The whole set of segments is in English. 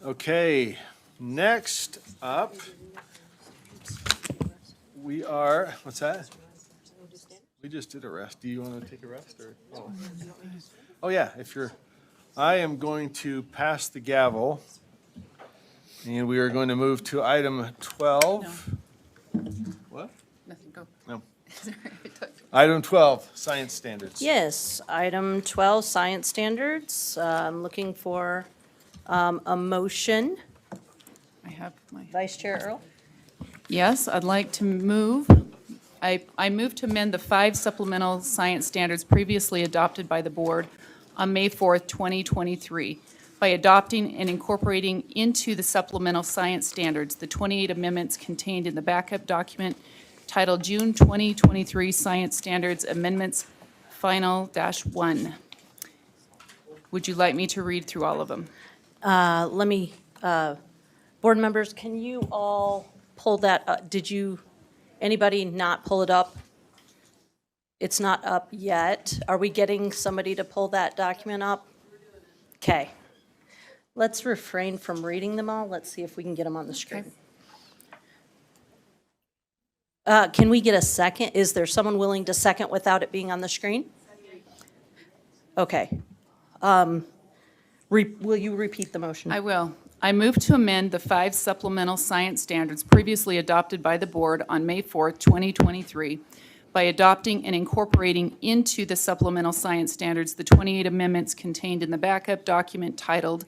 Okay, next up, we are, what's that? We just did a rest. Do you want to take a rest or? Oh, yeah, if you're, I am going to pass the gavel. And we are going to move to item 12. What? Nothing, go. No. Item 12, science standards. Yes, item 12, science standards. I'm looking for a motion. I have my, Vice Chair Earl? yes, I'd like to move, I move to amend the 5 supplemental science standards previously adopted by the board on May 4th, 2023, by adopting and incorporating into the supplemental science standards the 28 amendments contained in the backup document titled June 2023 Science Standards Amendments Final-1. Would you like me to read through all of them? Let me, board members, can you all pull that up? Anybody not pull it up? It's not up yet. Are we getting somebody to pull that document up? Okay. Let's refrain from reading them all. Let's see if we can get them on the screen. Can we get a second? Is there someone willing to second without it being on the screen? Okay. Will you repeat the motion? I will. I move to amend the 5 supplemental science standards previously adopted by the board on May 4th, 2023, by adopting and incorporating into the supplemental science standards the 28 amendments contained in the backup document titled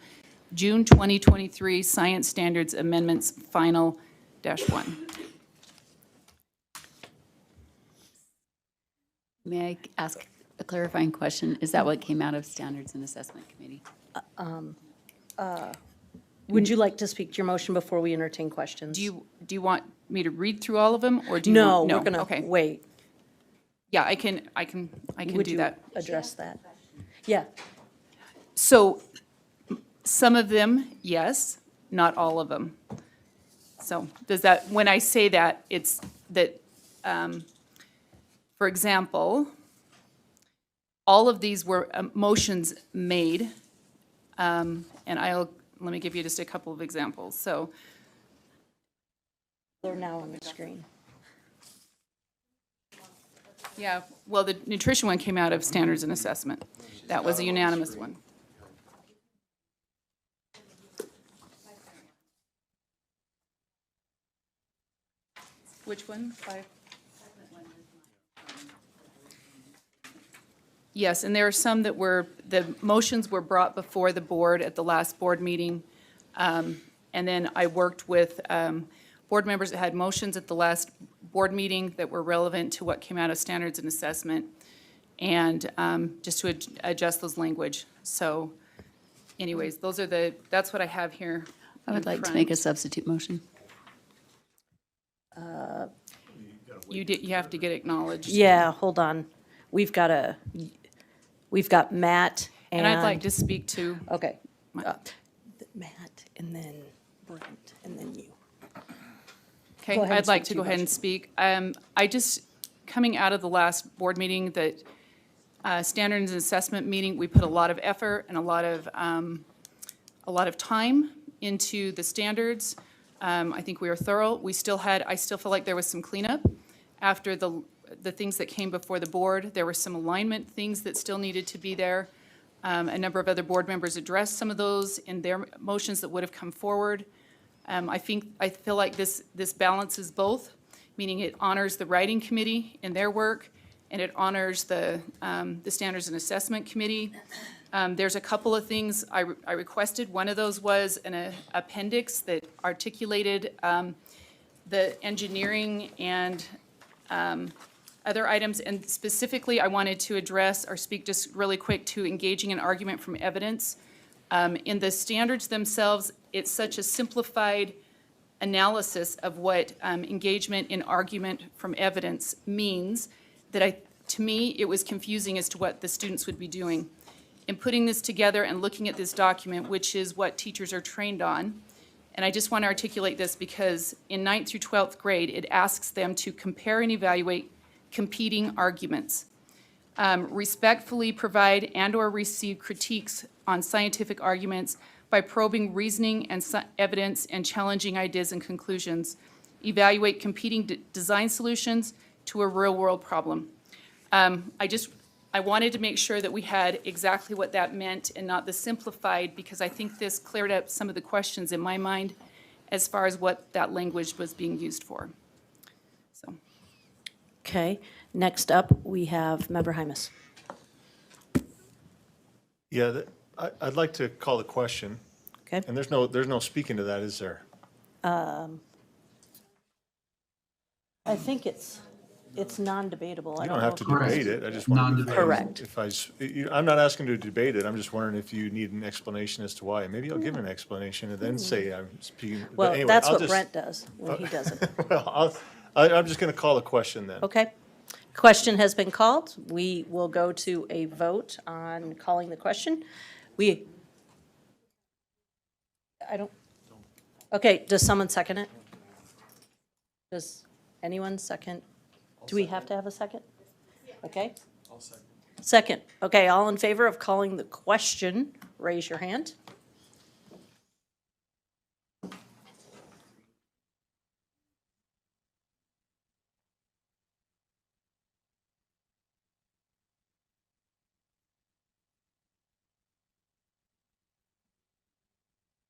June 2023 Science Standards Amendments Final-1. May I ask a clarifying question? Is that what came out of Standards and Assessment Committee? Would you like to speak to your motion before we entertain questions? Do you want me to read through all of them, or do you No, want? we're going to Okay. wait. Yeah, I can Would do you that. address that? Yeah. So some of them, yes, not all of them. So does that, when I say that, it's that, for example, all of these were motions made, and let me give you just a couple of examples. So They're now on the screen. yeah, well, the nutrition one came out of standards and assessment. That was a unanimous one. Which one? 5? Yes, and there are some that were, the motions were brought before the board at the last board meeting. And then I worked with board members that had motions at the last board meeting that were relevant to what came out of standards and assessment, and just to adjust those language. So anyways, that's what I have here. I would like to make a substitute motion. You have to get acknowledged. Yeah, hold on. We've got Matt and. And I'd like to speak to, Okay. Matt and then Brent and then you. okay, Go ahead and I'd like speak to to go your ahead and speak. I just, coming out of the last board meeting, that standards and assessment meeting, we put a lot of effort and a lot of time into the standards. I think we were thorough. I still feel like there was some cleanup after the things that came before the board. There were some alignment things that still needed to be there. A number of other board members addressed some of those in their motions that would have come forward. I feel like this balances both, meaning it honors the writing committee in their work, and it honors the standards and assessment committee. There's a couple of things I requested. One of those was an appendix that articulated the engineering and other items, and specifically I wanted to address or speak just really quick to engaging in argument from evidence. In the standards themselves, it's such a simplified analysis of what engagement in argument from evidence means that to me, it was confusing as to what the students would be doing. In putting this together and looking at this document, which is what teachers are trained on, and I just want to articulate this because in 9th through 12th grade, it asks them to compare and evaluate competing arguments, respectfully provide and/or receive critiques on scientific arguments by probing reasoning and evidence and challenging ideas and conclusions. Evaluate competing design solutions to a real-world problem. I wanted to make sure that we had exactly what that meant and not the simplified, because I think this cleared up some of the questions in my mind as far as what that language was being used for. So, Okay, next up, we have Member Hymus. Yeah, I'd like to call the question, Okay, and there's no speaking to that, is there? I think it's non-debatable. I You don't don't know have to if- debate it, I just wondered if. Correct. If I'm not asking to debate it, I'm just wondering if you need an explanation as to why. Maybe I'll give an explanation and then say I'm speaking. but Well, anyway, that's I'll what just- Brent does when he does it. Well, I'm just gonna call the question then. Okay. Question has been called. We will go to a vote on calling the question. Okay, does someone second it? Does anyone second? Do we have to have a second? Okay. Second. Okay, all in favor of calling the question, raise your hand.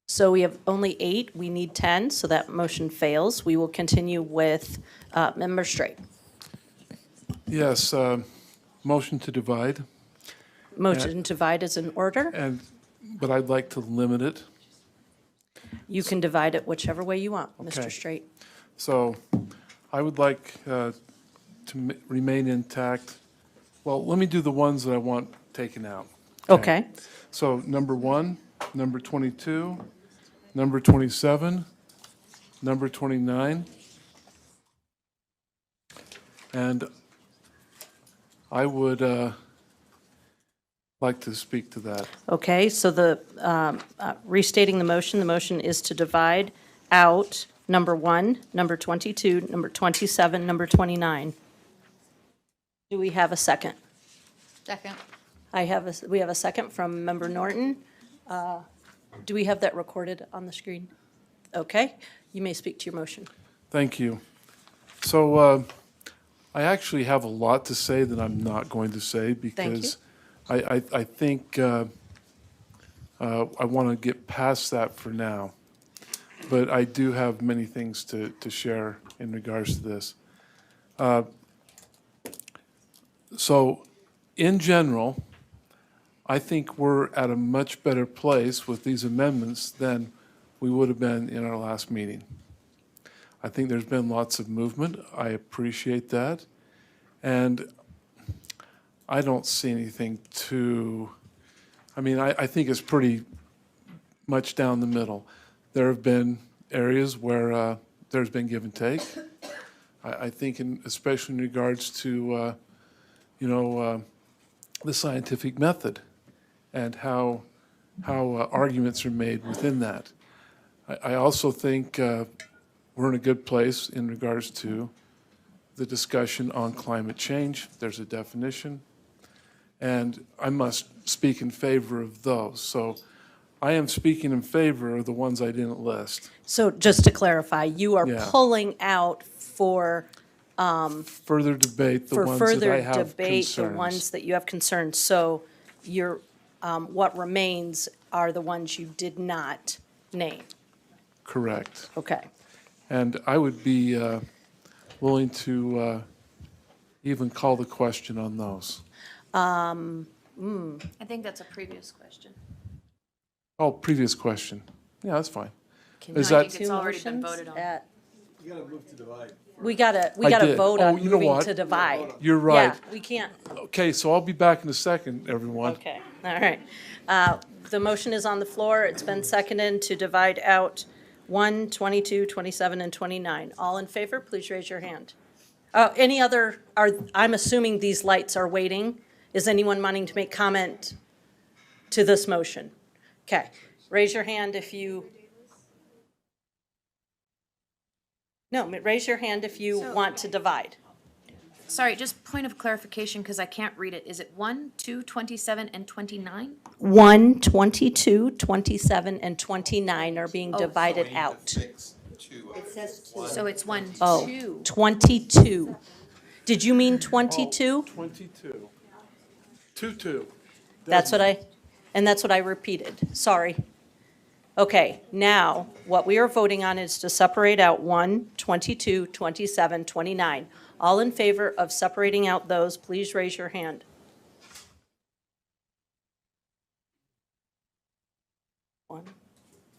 So we have only 8, we need 10, so that motion fails. We will continue with Member Straight. Yes, motion to divide, Motion to divide is in order. but I'd like to limit it. You can divide it whichever way you want, Okay. Mr. Straight. So I would like to remain intact. Well, let me do the ones that I want taken out. Okay, So number 1, number 22, number 27, number 29. And I would like to speak to that. okay, so restating the motion is to divide out number 1, number 22, number 27, number 29. Do we have a second? Second. We have a second from Member Norton. Do we have that recorded on the screen? Okay, you may speak to your motion. Thank you. So I actually have a lot to say that I'm not going to say because I think I want to get past that for now. But I do have many things to share in regards to this. So in general, I think we're at a much better place with these amendments than we would have been in our last meeting. I think there's been lots of movement. I appreciate that. And I don't see anything I think it's pretty much down the middle. There have been areas where there's been give and take. I think especially in regards to, the scientific method and how arguments are made within that. I also think we're in a good place in regards to the discussion on climate change. There's a definition, and I must speak in favor of those. So I am speaking in favor of the ones I didn't list. So just to clarify, you are Yeah. pulling out for Further debate, the ones that further I have debate, the concerns. ones that you have concerns. So you're, what remains are the ones you did not name. Correct. Okay. And I would be willing to even call the question on those. I think that's a previous question. Oh, previous question. Yeah, that's fine. Can Is you that- make I think it's two already been motions voted on. at- You gotta move to divide. We gotta I did. vote Oh, on you know moving what? to divide. You're right. Yeah, we can't, Okay, so I'll be back in a second, everyone. okay, all right. The motion is on the floor. It's been seconded to divide out 1, 22, 27, and 29. All in favor, please raise your hand. Any other, I'm assuming these lights are waiting. Is anyone wanting to make comment to this motion? Okay, raise your hand if you. No, raise your hand if you want to divide. Sorry, just point of clarification, because I can't read it. Is it 1, 2, 27, and 29? 1, 22, 27, and 29 are being divided out. So it's 1, Oh, 2. 22. Did you mean 22? 22. 2-2. That's what that's what I repeated. Sorry. Okay, now, what we are voting on is to separate out 1, 22, 27, 29. All in favor of separating out those, please raise your hand. One,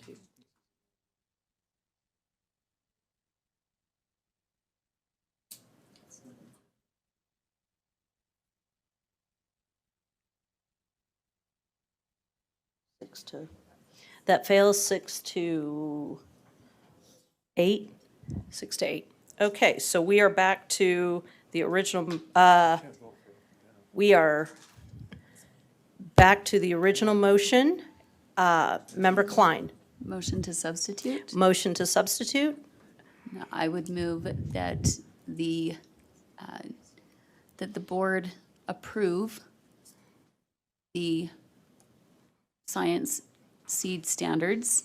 two. Six to, that fails 6 to 8? 6 to 8. Okay, so we are back to the original, we are back to the original motion. Member Klein, Motion to substitute? motion to substitute. No, I would move that uh, the board approve the science seed standards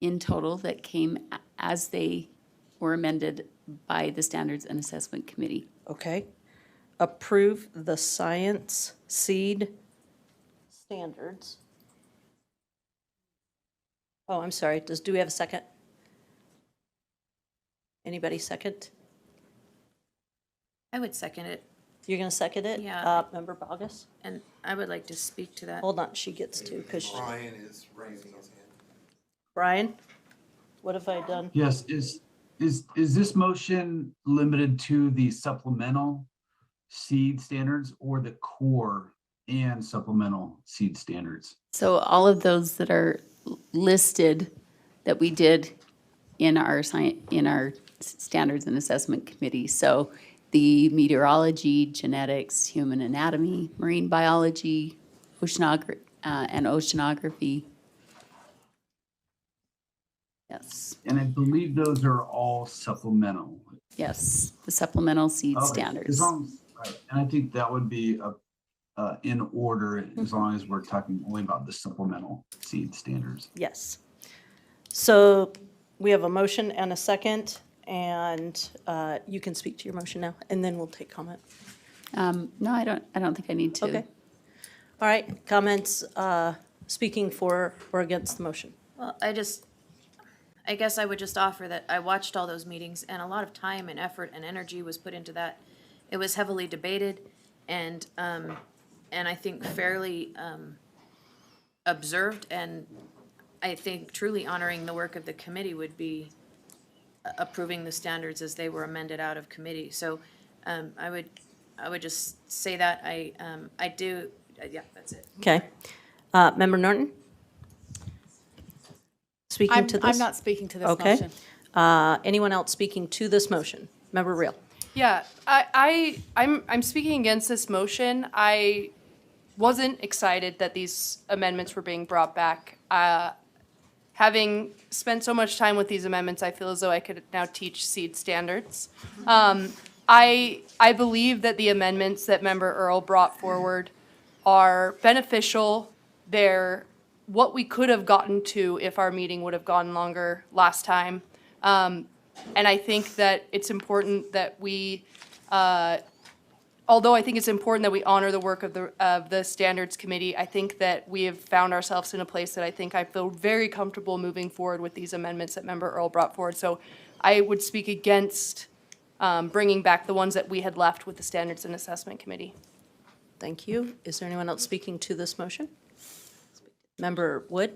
in total that came as they were amended by the Standards and Assessment Committee. Okay. Approve the science seed standards. Oh, I'm sorry. Do we have a second? Anybody second? I would second it, You're going to second it? Yeah. Member Bogus? and I would like to speak to that. Hold on, she gets to, because. Brian is raising his hand. Brian, what have I done? Yes, is this motion limited to the supplemental seed standards or the core and supplemental seed standards? So all of those that are listed that we did in our Standards and Assessment Committee. So the meteorology, genetics, human anatomy, marine biology, and oceanography. Yes, And I believe those are all supplemental. yes, the supplemental seed Okay, standards. As long as, right, and I think that would be in order as long as we're talking only about the supplemental seed standards. Yes. So we have a motion and a second, and you can speak to your motion now, and then we'll take comment. No, I don't think I need to. Okay. All right, comments, speaking for or against the motion. Well, I guess I would just offer that I watched all those meetings, and a lot of time and effort and energy was put into that. It was heavily debated, and I think fairly observed, and I think truly honoring the work of the committee would be approving the standards as they were amended out of committee. So I would just say that I do, yeah, that's it. Okay. Member Norton? Speaking to this? I'm not speaking to this Okay. motion. Anyone else speaking to this motion? Member Reel? Yeah, I'm speaking against this motion. I wasn't excited that these amendments were being brought back. Having spent so much time with these amendments, I feel as though I could now teach seed standards. I believe that the amendments that Member Earl brought forward are beneficial. They're what we could have gotten to if our meeting would have gone longer last time. And I think that it's important that we, although I think it's important that we honor the work of the Standards Committee, I think that we have found ourselves in a place that I feel very comfortable moving forward with these amendments that Member Earl brought forward. So I would speak against bringing back the ones that we had left with the Standards and Assessment Committee. Thank you. Is there anyone else speaking to this motion? Member Wood?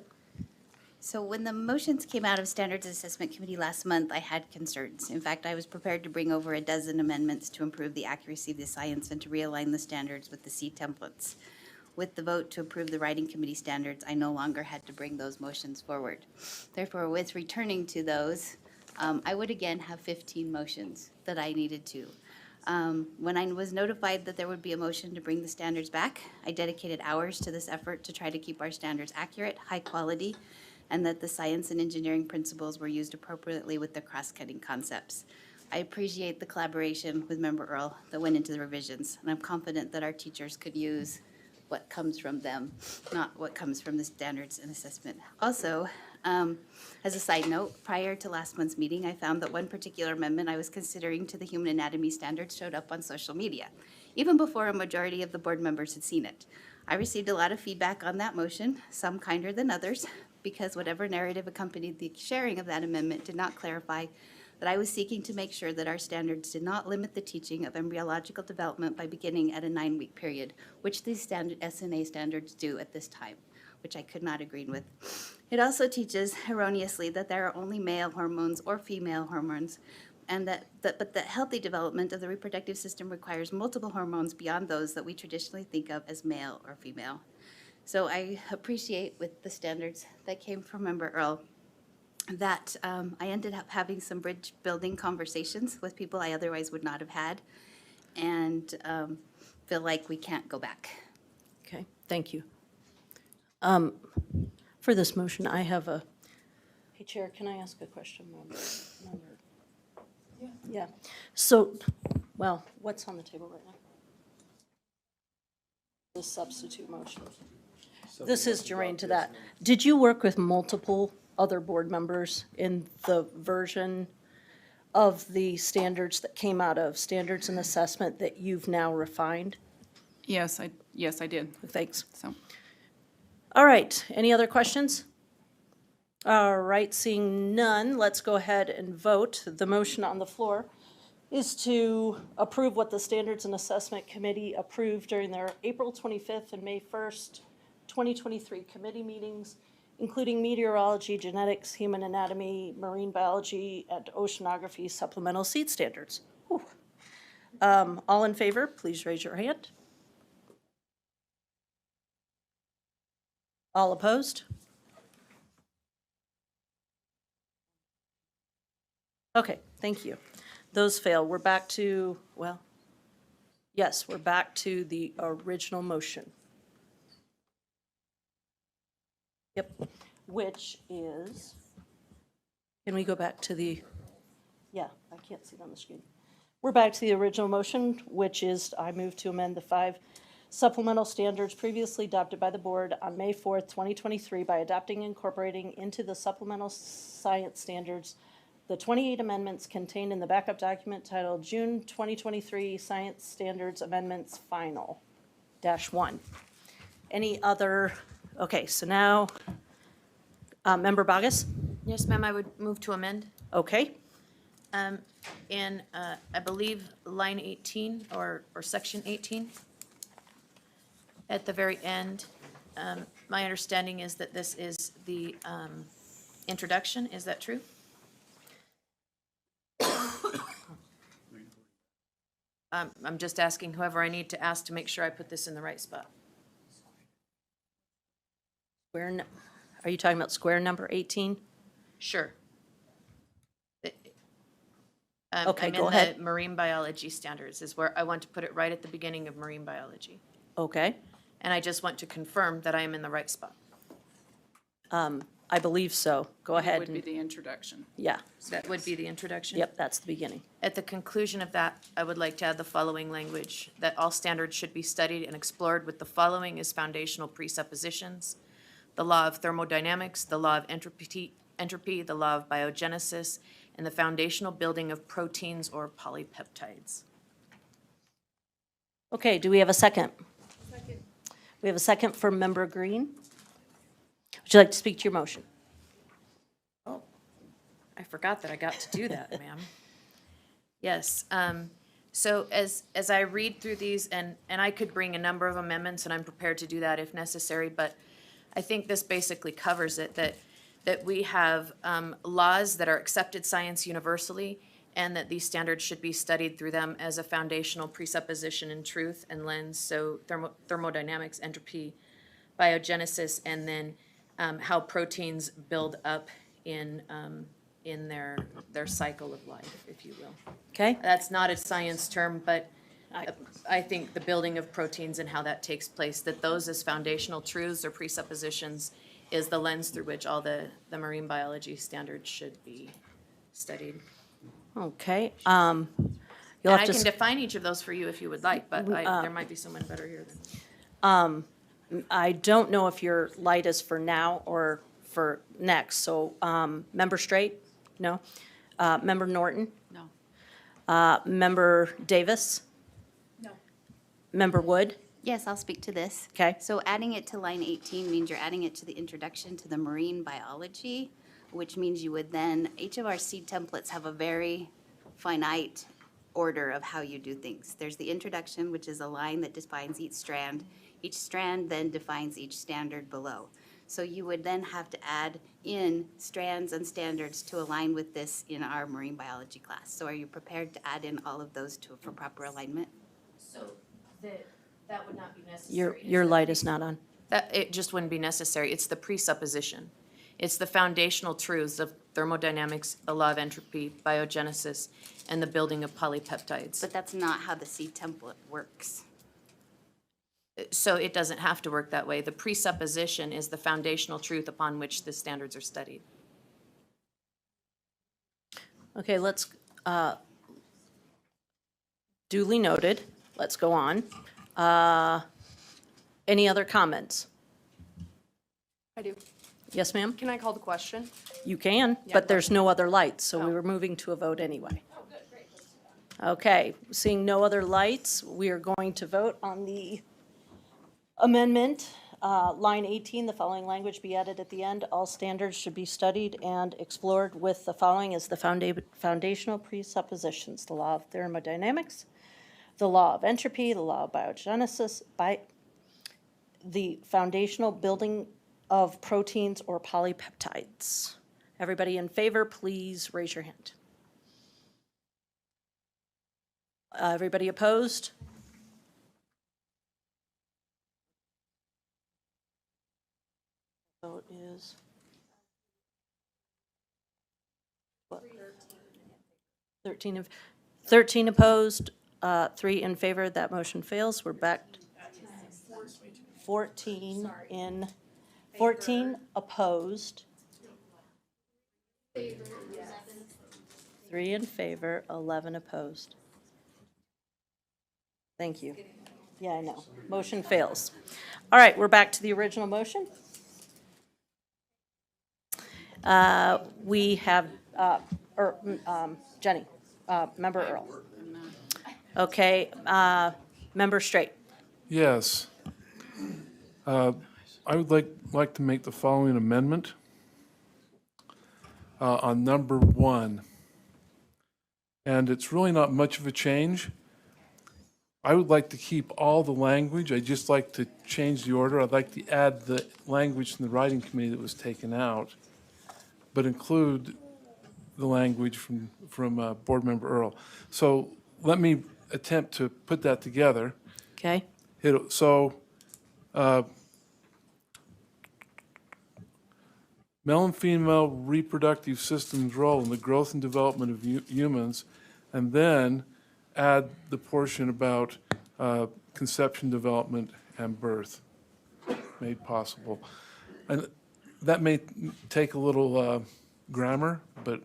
So when the motions came out of Standards Assessment Committee last month, I had concerns. In fact, I was prepared to bring over a dozen amendments to improve the accuracy of the science and to realign the standards with the C templates. With the vote to approve the writing committee standards, I no longer had to bring those motions forward. Therefore, with returning to those, I would again have 15 motions that I needed to. When I was notified that there would be a motion to bring the standards back, I dedicated hours to this effort to try to keep our standards accurate, high quality, and that the science and engineering principles were used appropriately with the cross-cutting concepts. I appreciate the collaboration with Member Earl that went into the revisions, and I'm confident that our teachers could use what comes from them, not what comes from the standards and assessment. Also, as a side note, prior to last month's meeting, I found that one particular amendment I was considering to the human anatomy standards showed up on social media, even before a majority of the board members had seen it. I received a lot of feedback on that motion, some kinder than others, because whatever narrative accompanied the sharing of that amendment did not clarify that I was seeking to make sure that our standards did not limit the teaching of embryological development by beginning at a 9-week period, which these standard SNA standards do at this time, which I could not agree with. It also teaches erroneously that there are only male hormones or female hormones, and but that healthy development of the reproductive system requires multiple hormones beyond those that we traditionally think of as male or female. So I appreciate with the standards that came from Member Earl that I ended up having some bridge building conversations with people I otherwise would not have had, and feel like we can't go back. Okay, thank you. For this motion, I have a, hey, Chair, can I ask a question? Yeah. So, well, what's on the table right now? The substitute motion. This is germane to that. Did you work with multiple other board members in the version of the standards that came out of standards and assessment that you've now refined? Yes, I did, Thanks. so. All right, any other questions? All right, seeing none, let's go ahead and vote. The motion on the floor is to approve what the Standards and Assessment Committee approved during their April 25th and May 1st, 2023 committee meetings, including meteorology, genetics, human anatomy, marine biology, and oceanography supplemental seed standards. Whew. All in favor, please raise your hand. All opposed? Okay, thank you. Those fail. We're back to, well, yes, we're back to the original motion. Yep, which is, can we go back to the, yeah, I can't see it on the screen. We're back to the original motion, which is I move to amend the 5 supplemental standards previously adopted by the board on May 4th, 2023 by adopting and incorporating into the supplemental science standards the 28 amendments contained in the backup document titled June 2023 Science Standards Amendments Final -1. Any other, okay, so now, Member Bogus? Yes, ma'am, I would move to amend. Okay, In, I believe, line 18 or section 18. At the very end, my understanding is that this is the introduction. Is that true? I'm just asking whoever I need to ask to make sure I put this in the right spot. are you talking about square number 18? Sure. Okay, go I'm ahead. in the marine biology standards is where I want to put it right at the beginning of marine biology. Okay, And I just want to confirm that I am in the right spot. I believe so. Go That ahead would be and, the introduction. yeah, That would be the introduction? yep, that's the beginning. At the conclusion of that, I would like to add the following language, that all standards should be studied and explored with the following as foundational presuppositions: the law of thermodynamics, the law of entropy, the law of biogenesis, and the foundational building of proteins or polypeptides. Okay, do we have a second? Second. We have a second from Member Green. Would you like to speak to your motion? Oh, I forgot that I got to do that, ma'am. Yes, so as I read through these, and I could bring a number of amendments, and I'm prepared to do that if necessary, but I think this basically covers it, that we have laws that are accepted science universally, and that these standards should be studied through them as a foundational presupposition in truth and lens, so thermodynamics, entropy, biogenesis, and then how proteins build up in their cycle of life, if you will. Okay, That's not a science term, but I think the building of proteins and how that takes place, that those as foundational truths or presuppositions is the lens through which all the marine biology standards should be studied. Okay, you'll And have I to, can define each of those for you if you would like, but there might be someone better here than. I don't know if your light is for now or for next, so, Member Straight? No? Member Norton? No. Member Davis? No. Member Wood? Yes, I'll speak to this. Okay. So adding it to line 18 means you're adding it to the introduction to the marine biology, which means you would then, each of our seed templates have a very finite order of how you do things. There's the introduction, which is a line that defines each strand. Each strand then defines each standard below. So you would then have to add in strands and standards to align with this in our marine biology class. So are you prepared to add in all of those for proper alignment? So that would not be necessary. Your light is not on. That, it just wouldn't be necessary. It's the presupposition. It's the foundational truths of thermodynamics, the law of entropy, biogenesis, and the building of polypeptides. But that's not how the seed template works. So it doesn't have to work that way. The presupposition is the foundational truth upon which the standards are studied. Okay, let's, duly noted. Let's go on. Any other comments? I do. Yes, ma'am? Can I call the question? You can, Yeah, but there's no other lights, so we Oh. were moving to a vote anyway. Okay, seeing no other lights, we are going to vote on the amendment. Line 18, the following language be added at the end. All standards should be studied and explored with the following as the foundational presuppositions: the law of thermodynamics, the law of entropy, the law of biogenesis, the foundational building of proteins or polypeptides. Everybody in favor, please raise your hand. Everybody opposed? Vote is. What? 13 opposed, 3 in favor. That motion fails. We're back. 14 in, 14 opposed. 3 in favor, 11 opposed. Thank you. Yeah, I know. Motion fails. All right, we're back to the original motion. We have, Jenny, Member Earl. Okay, Member Straight. Yes. I would like to make the following amendment on number 1. And it's really not much of a change. I would like to keep all the language. I'd just like to change the order. I'd like to add the language from the writing committee that was taken out, but include the language from Board Member Earl. So let me attempt to put that together. Okay, Male and female reproductive systems' role in the growth and development of humans, and then add the portion about conception, development, and birth made possible. And that may take a little grammar, but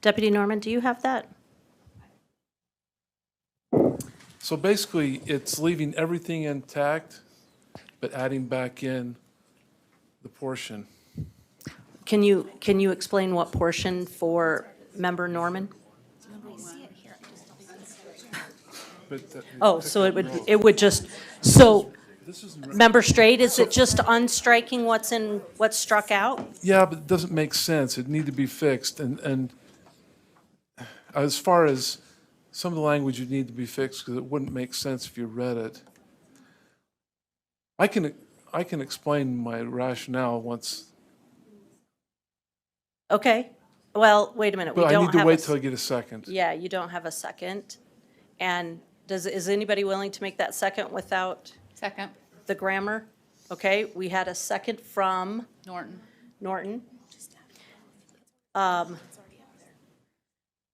Deputy Norman, do you have that? so basically, it's leaving everything intact, but adding back in the portion. Can you explain what portion for Member Norman? Oh, so it would just, so, Member Straight, is it just unstriking what's struck out? Yeah, but it doesn't make sense. It need to be fixed. And as far as some of the language would need to be fixed because it wouldn't make sense if you read it. I can explain my rationale once, Okay, well, wait a minute, we but I don't need to have wait till I get a second. Yeah, you don't have a second. And is anybody willing to make that second without Second, the grammar? Okay, we had a second from Norton. Norton.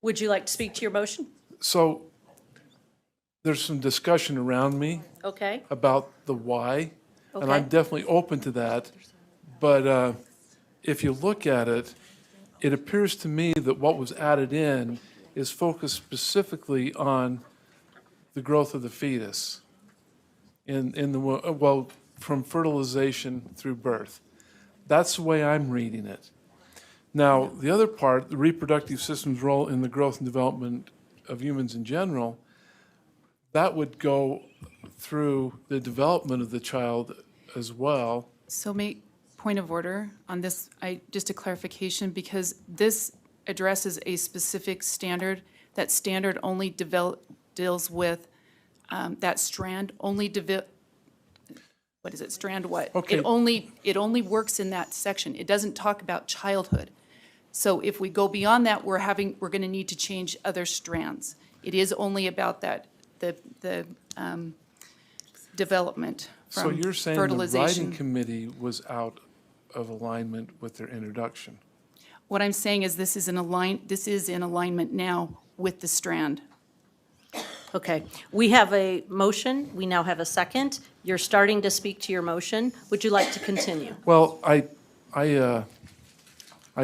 Would you like to speak to your motion? So there's some discussion around me Okay, about the why, and Okay. I'm definitely open to that. But if you look at it, it appears to me that what was added in is focused specifically on the growth of the fetus in the, well, from fertilization through birth. That's the way I'm reading it. Now, the other part, the reproductive system's role in the growth and development of humans in general, that would go through the development of the child as well. So point of order on this, just a clarification, because this addresses a specific standard. That standard only deals with, that strand only what is it, strand what? Okay. It only works in that section. It doesn't talk about childhood. So if we go beyond that, we're gonna need to change other strands. It is only about that, the development So from you're saying the writing fertilization. committee was out of alignment with their introduction? What I'm saying is this is in alignment now with the strand. Okay, we have a motion, we now have a second. You're starting to speak to your motion. Would you like to continue? Well, I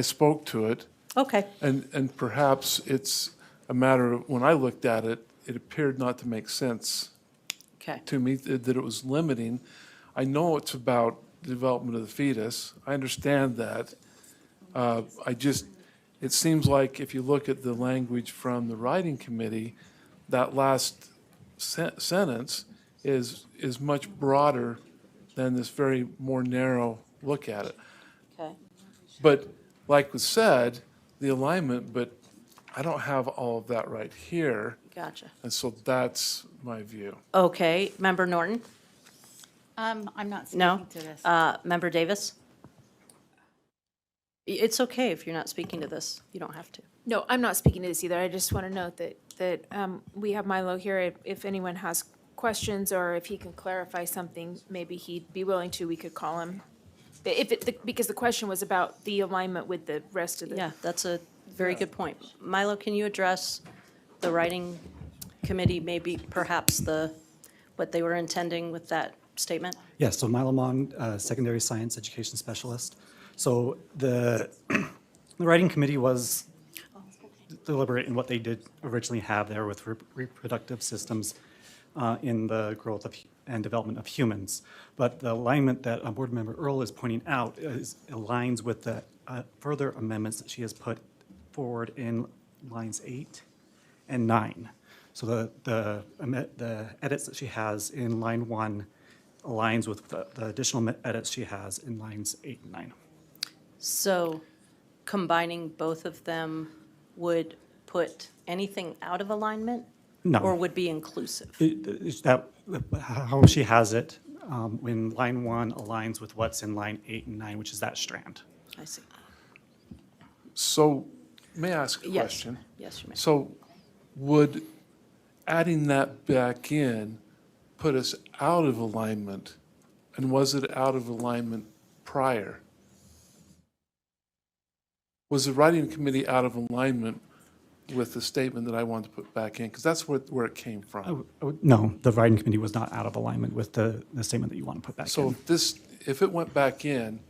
spoke to it, Okay, and perhaps it's a matter of, when I looked at it, it appeared not to make sense okay. to me, that it was limiting. I know it's about the development of the fetus. I understand that. It seems like if you look at the language from the writing committee, that last sentence is much broader than this very more narrow look at it. Okay. But like was said, the alignment, but I don't have all of that right here. Gotcha. And so that's my view. Okay, Member Norton? I'm not No? speaking to this. Member Davis? It's okay if you're not speaking to this. You don't have to. No, I'm not speaking to this either. I just want to note that we have Milo here. If anyone has questions or if he can clarify something, maybe he'd be willing to, we could call him. Because the question was about the alignment with the rest of the. Yeah, that's a very good point. Milo, can you address the writing committee, maybe perhaps what they were intending with that statement? Yes, so Milo Mon, secondary science education specialist. So the writing committee was deliberate in what they did originally have there with reproductive systems in the growth of and development of humans. But the alignment that Board Member Earl is pointing out aligns with the further amendments that she has put forward in lines 8 and 9. So the edits that she has in line 1 aligns with the additional edits she has in lines 8 and 9. So combining both of them would put anything out of alignment? No. Or would be inclusive? How she has it, in line 1 aligns with what's in line 8 and 9, which is that strand. I see. So may I ask a Yes. question? Yes, you may. So would adding that back in put us out of alignment? And was it out of alignment prior? Was the writing committee out of alignment with the statement that I wanted to put back in? Because that's where it came from. No, the writing committee was not out of alignment with the statement that you want to put back So in. if it went back in,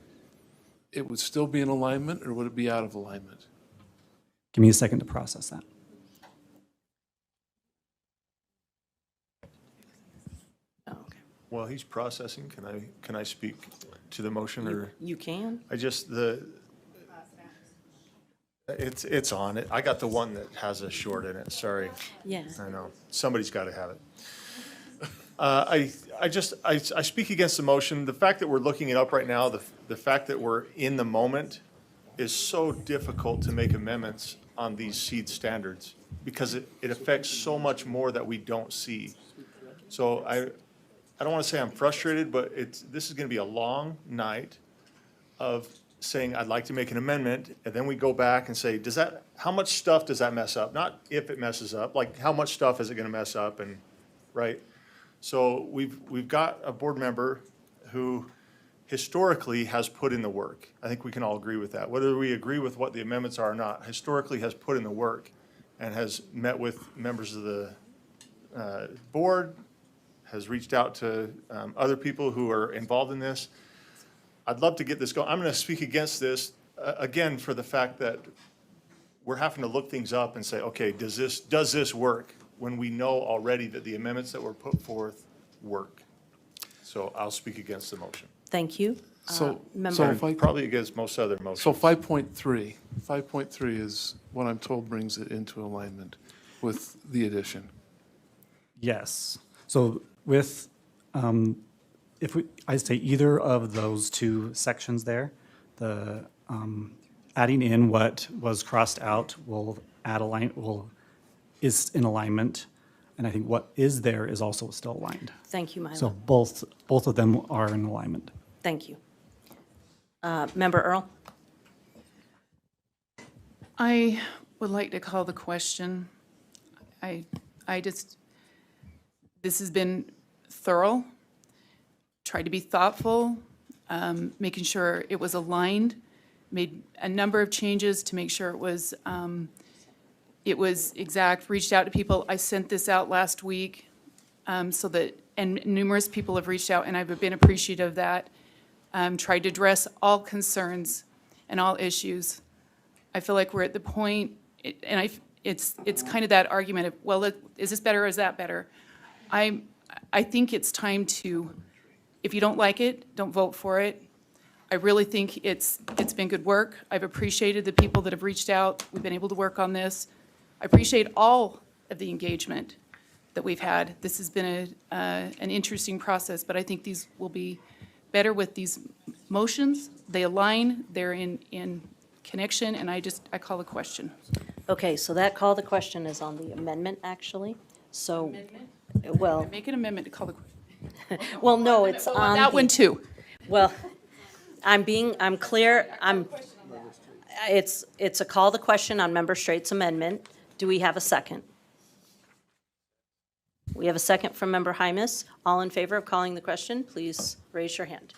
it would still be in alignment, or would it be out of alignment? Give me a second to process that. Oh, okay. While he's processing, can I speak to the motion or? You can? It's on it. I got the one that has a short in it, sorry. Yeah. I know, somebody's got to have it. I speak against the motion. The fact that we're looking it up right now, the fact that we're in the moment is so difficult to make amendments on these seed standards because it affects so much more that we don't see. So I don't want to say I'm frustrated, but this is going to be a long night of saying, I'd like to make an amendment, and then we go back and say, how much stuff does that mess up? Not if it messes up, like how much stuff is it gonna mess up, and, right? So we've got a board member who historically has put in the work. I think we can all agree with that. Whether we agree with what the amendments are or not, historically has put in the work and has met with members of the board, has reached out to other people who are involved in this. I'd love to get this going. I'm going to speak against this, again, for the fact that we're having to look things up and say, okay, does this work? When we know already that the amendments that were put forth work. So I'll speak against the motion. Thank you. So Member, if I, Probably against most other motions. so 5.3 is what I'm told brings it into alignment with the addition. Yes. So with, if we, I'd say either of those two sections there, the adding in what was crossed out will is in alignment. And I think what is there is also still aligned. thank you, Milo. So both of them are in alignment. Thank you. Member Earl? I would like to call the question. I just, this has been thorough, tried to be thoughtful, making sure it was aligned, made a number of changes to make sure it was exact, reached out to people. I sent this out last week so that, and numerous people have reached out, and I've been appreciative of that. Tried to address all concerns and all issues. I feel like we're at the point, it's kind of that argument of, well, is this better or is that better? I think it's time to, if you don't like it, don't vote for it. I really think it's been good work. I've appreciated the people that have reached out. We've been able to work on this. I appreciate all of the engagement that we've had. This has been an interesting process, but I think these will be better with these motions. They align, they're in connection, and I call the question. Okay, so that call the question is on the amendment, actually. So, well, Make an amendment to call the question. well, no, it's on That one too. Well, I'm clear, it's a call the question on Member Straight's amendment. Do we have a second? We have a second from Member Hymus. All in favor of calling the question, please raise your hand.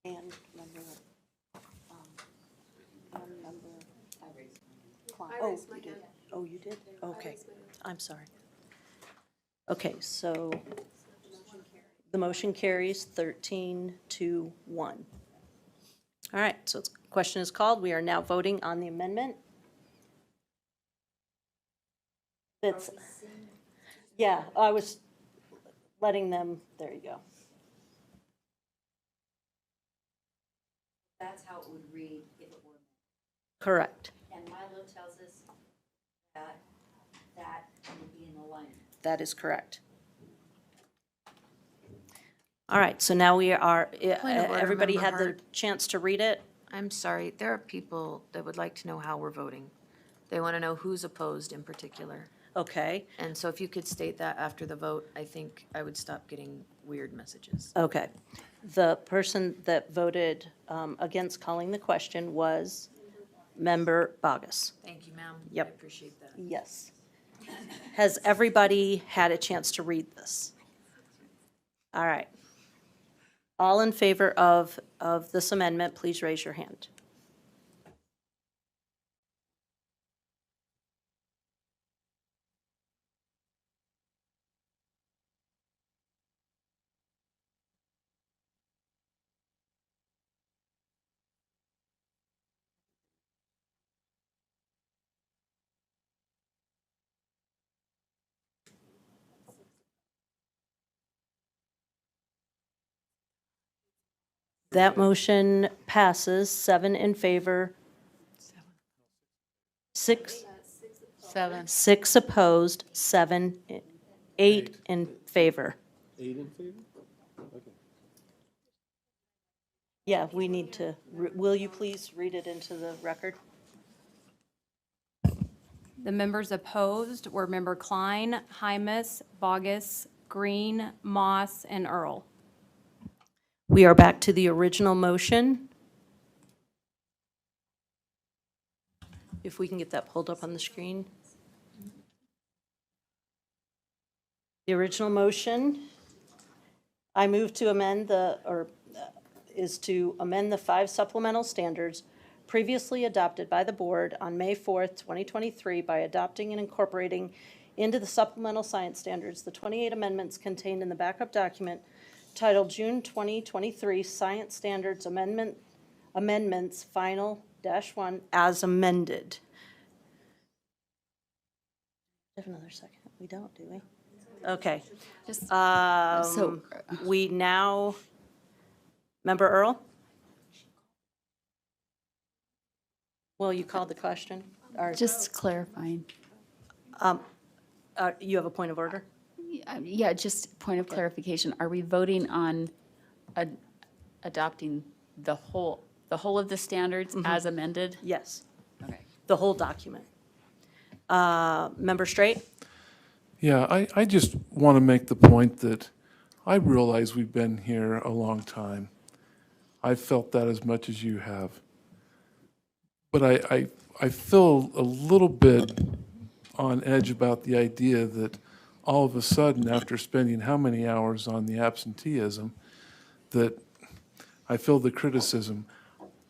And member, oh, you did. Oh, you did? Okay. I'm sorry. Okay, so the motion carries 13-1. All right, so the question is called. We are now voting on the amendment. That's, yeah, I was letting them, there you go. That's how it would read if it were. Correct. And Milo tells us that that would be in alignment. That is correct. All right, so now we are, Point of order, everybody Member had the Hart. chance to read it? I'm sorry, there are people that would like to know how we're voting. They want to know who's opposed in particular. Okay, And so if you could state that after the vote, I think I would stop getting weird messages. okay. The person that voted against calling the question was Member Bogus. Thank you, ma'am. Yep. I appreciate that. Yes. Has everybody had a chance to read this? All right. All in favor of this amendment, please raise your hand. That motion passes, 7 in favor. 6 opposed, 8 in favor. 8 in favor? Okay. Yeah, we need to, will you please read it into the record? The members opposed were Member Klein, Hymus, Bogus, Green, Moss, and Earl. We are back to the original motion. If we can get that pulled up on the screen. The original motion, I move to amend is to amend the 5 supplemental standards previously adopted by the board on May 4th, 2023 by adopting and incorporating into the supplemental science standards the 28 amendments contained in the backup document titled June 2023 Science Standards Amendments, Final -1, as amended. Have another second? We don't, do we? Okay. Just, We now, Member Earl? Well, you called the question? Or, just clarifying. you have a point of order? Yeah, just point of clarification. Are we voting on adopting the whole of the standards as amended? Yes, Okay. the whole document. Member Straight? Yeah, I just want to make the point that I realize we've been here a long time. I've felt that as much as you have. But I feel a little bit on edge about the idea that all of a sudden, after spending how many hours on the absenteeism, that I feel the criticism.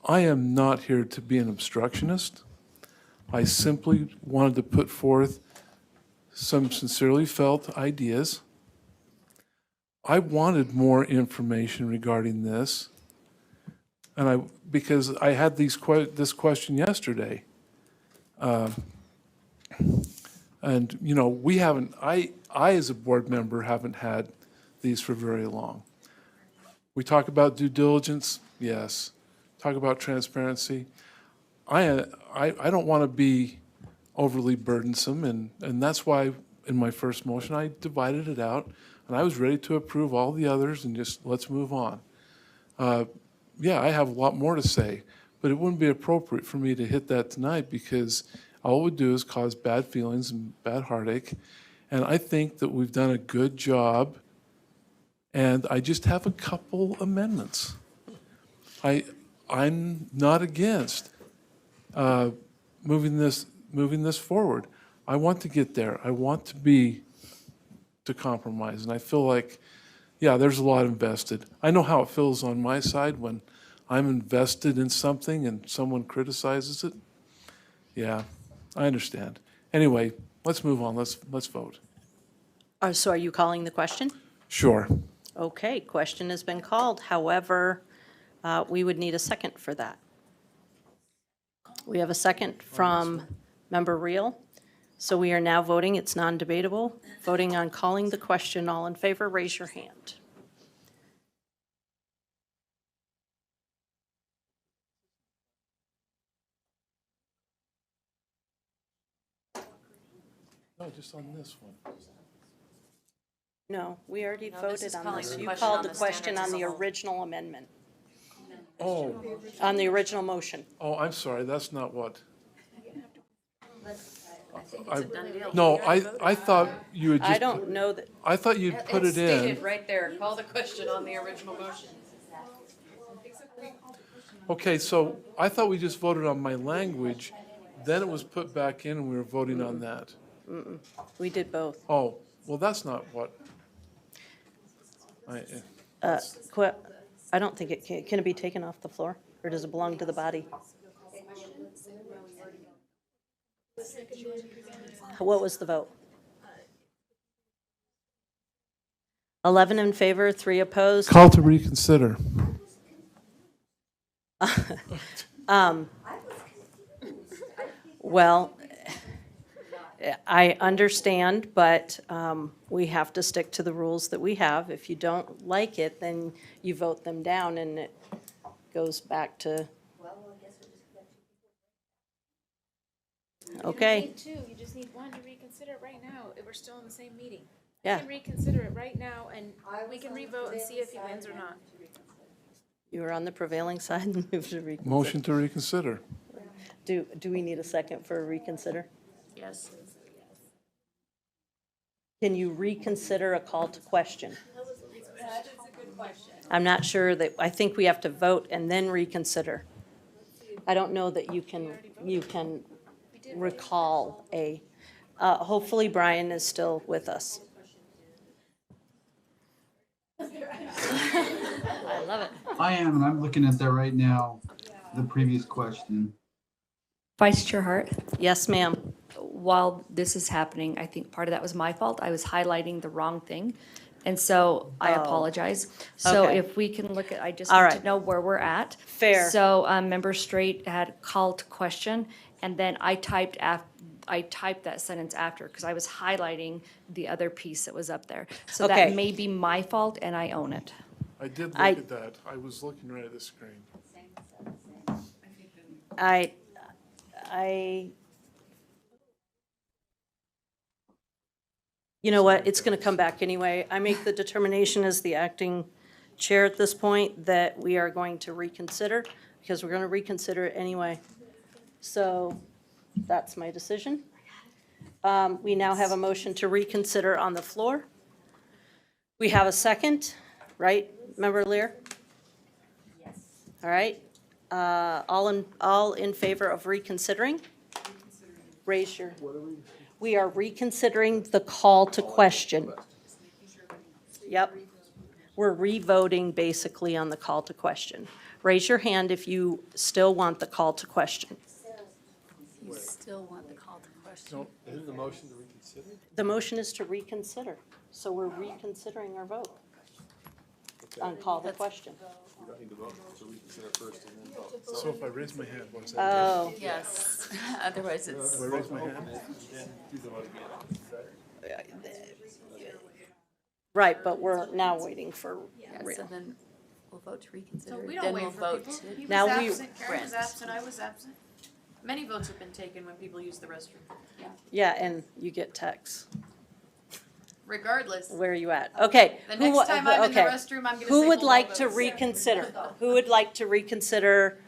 I am not here to be an obstructionist. I simply wanted to put forth some sincerely felt ideas. I wanted more information regarding this, and because I had this question yesterday. And, you know, we haven't, I as a board member haven't had these for very long. We talk about due diligence, yes. Talk about transparency. I don't want to be overly burdensome, and that's why in my first motion I divided it out, and I was ready to approve all the others and just let's move on. Yeah, I have a lot more to say, but it wouldn't be appropriate for me to hit that tonight because all it would do is cause bad feelings and bad heartache. And I think that we've done a good job, and I just have a couple amendments. I'm not against moving this forward. I want to get there. I want to compromise, and I feel like, yeah, there's a lot invested. I know how it feels on my side when I'm invested in something and someone criticizes it. Yeah, I understand. Anyway, let's move on. Let's vote. So are you calling the question? Sure. Okay, question has been called. However, we would need a second for that. We have a second from Member Reel. So we are now voting. It's non-debatable. Voting on calling the question. All in favor, raise your hand. No, just on this one. No, we already this voted is on calling this. the You question called on the the question on standards the as a whole. original amendment, Oh, on the original motion. I'm sorry. That's not what. No, I thought you had just. I don't know that, I thought you'd put it in. right there, call the question on the original motion. Okay, so I thought we just voted on my language, then it was put back in and we were voting on that. we did both. Oh, well, that's not what. I don't think it can it be taken off the floor, or does it belong to the body? What was the vote? 11 in favor, 3 opposed. Call to reconsider. Well, I understand, but we have to stick to the rules that we have. If you don't like it, then you vote them down, and it goes back to. Okay, You just need one to reconsider it right now, if we're still in the same meeting. Yeah. You can reconsider it right now, and we can revote and see if he wins or not. you were on the prevailing side and moved to reconsider. Motion to reconsider. Do we need a second for a reconsider? Yes. Can you reconsider a call to question? I'm not sure that, I think we have to vote and then reconsider. I don't know that you can recall a, hopefully Brian is still with us. I love it. I am, and I'm looking at that right now, the previous question. Vice Chair Hart, Yes, ma'am. while this is happening, I think part of that was my fault. I was highlighting the wrong thing. And so I Oh. apologize. So Okay. if we can look at, I just All need right. to know where we're at. Fair. So Member Straight had call to question, and then I typed that sentence after because I was highlighting the other piece that was up there. So Okay. that may be my fault, and I own it. I did look I- at that. I was looking right at the screen. You know what, it's gonna come back anyway. I make the determination as the acting chair at this point that we are going to reconsider, because we're gonna reconsider it anyway. So, that's my decision. We now have a motion to reconsider on the floor. We have a second, right, Member Lear? Yes. All right, all in favor of reconsidering? Raise your. We are reconsidering the call to question. Yep. We're revoting basically on the call to question. Raise your hand if you still want the call to question. You still want the call to question? Isn't the motion to reconsider? The motion is to reconsider, so we're reconsidering our vote on call to question. You don't need to vote, so reconsider first and then vote. So if I raise my hand, what is that? Oh, Yes, otherwise it's. Do I raise my hand? right, but we're now waiting for Yeah, real. so then we'll vote to reconsider. So we Then don't we'll wait for vote people. to- He was Now we- absent, Karen was Brent. absent, I was absent. Many votes have been taken when people use the restroom. Yeah, and you get texts. Regardless, Where are you at? Okay. the who next wa- time I'm in the okay. restroom, I'm gonna say. Who would full like vote. to reconsider? Who would like to reconsider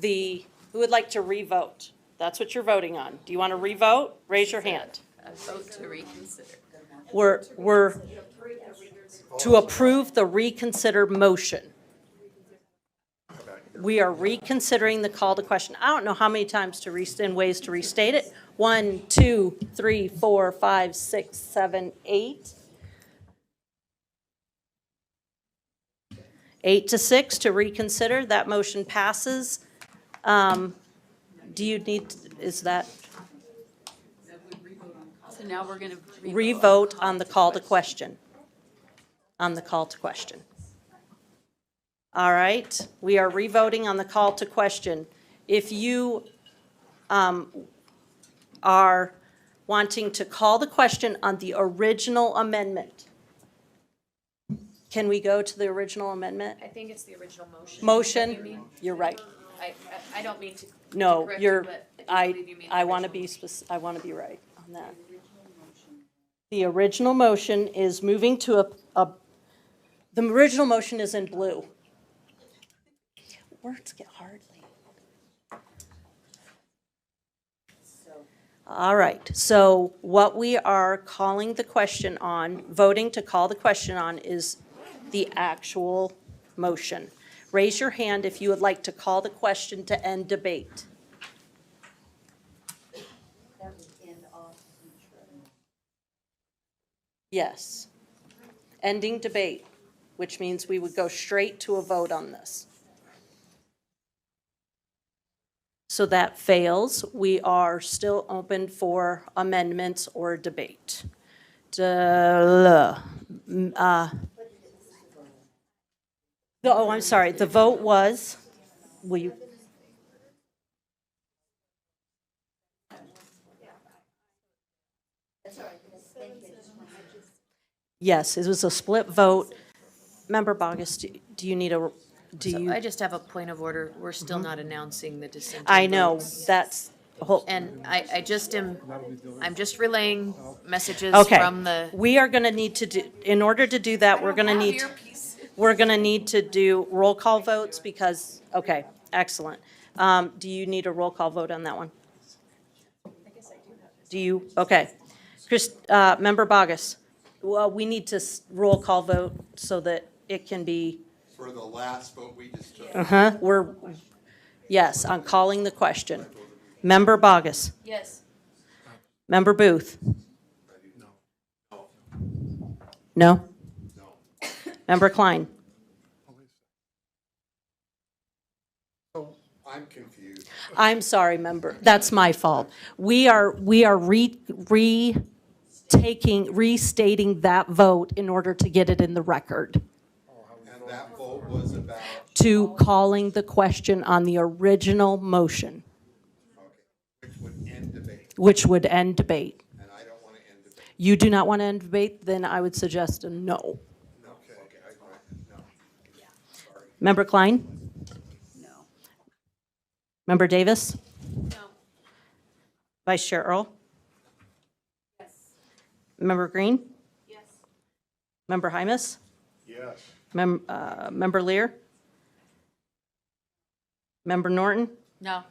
who would like to revote? That's what you're voting on. Do you want to revote? Raise your hand. A vote to reconsider. We're to approve the reconsider motion. We are reconsidering the call to question. I don't know how many times to and ways to restate it. 1, 2, 3, 4, 5, 6, 7, 8. 8 to 6 to reconsider. That motion passes. Do you need, is that So now we're gonna. revote on the call to question? On the call to question. All right, we are revoting on the call to question. If you are wanting to call the question on the original amendment, can we go to the original amendment? I think it's the original motion. You Motion, mean? you're right. I don't mean to. No, correct you, you're, but I do believe you mean the I want to original. I want to be right on that. The original motion is moving to the original motion is in blue. Words get hard lately. All right, so what we are calling the question on, voting to call the question on is the actual motion. Raise your hand if you would like to call the question to end debate. Yes. Ending debate, which means we would go straight to a vote on this. So that fails. We are still open for amendments or debate. Oh, I'm sorry. The vote was, will you? Yes, it was a split vote. Member Bogus, do you need a, do So you? I just have a point of order. We're still not announcing the dissenting I know, votes. that's, whole. And I just am, I'm just relaying messages Okay, from the. we are gonna need to do, in order to do that, we're gonna need, we're gonna need to do roll call votes because, okay, excellent. Do you need a roll call vote on that one? Do you, okay. Member Bogus, well, we need to roll call vote so that it can be, For the last vote we just took. yes, on calling the question. Member Bogus, Yes. Member Booth? No? Member Klein? I'm confused. I'm sorry, member, that's my fault. We are restating restating that vote in order to get it in the record, And that vote was about, to calling the question on the original motion, okay, which would end debate, which would end debate. and I don't want to end debate. You do not want to end debate, then I would suggest a no. No, okay, no. Member Klein? No. Member Davis? No. Vice Chair Earl? Yes. Member Green? Yes. Member Hymus? Yes. Member Lear? Member Norton? No.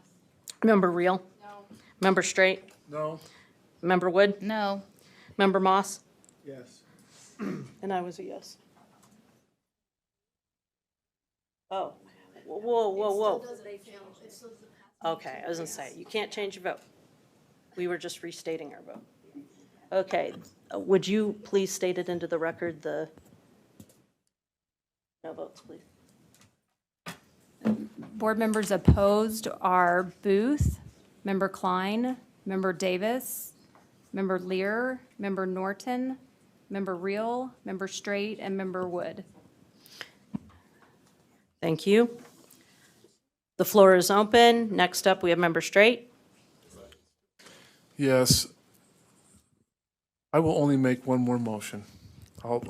Member Reel? No. Member Straight? No? Member Wood? No. Member Moss? Yes. And I was a yes. Oh, whoa. Okay, I was gonna say, you can't change your vote. We were just restating our vote. Okay, would you please state it into the record, the no votes, please? Board members opposed are Booth, Member Klein, Member Davis, Member Lear, Member Norton, Member Reel, Member Straight, and Member Wood. Thank you. The floor is open. Next up, we have Member Straight. Yes. I will only make one more motion. I'll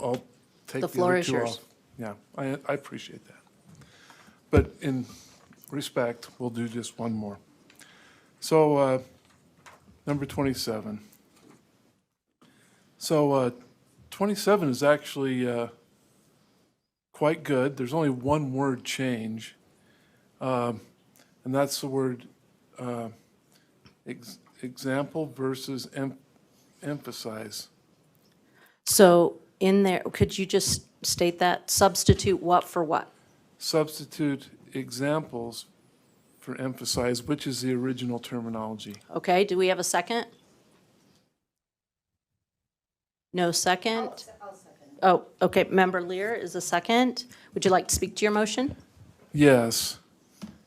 take The the floor other is two yours. off. Yeah, I appreciate that. But in respect, we'll do just one more. So, number 27. So, 27 is actually quite good. There's only one word change, and that's the word example versus emphasize. So in there, could you just state that? Substitute what for what? Substitute examples for emphasize, which is the original terminology. Okay, do we have a second? No second? Oh, okay, Member Lear is a second. Would you like to speak to your motion? Yes,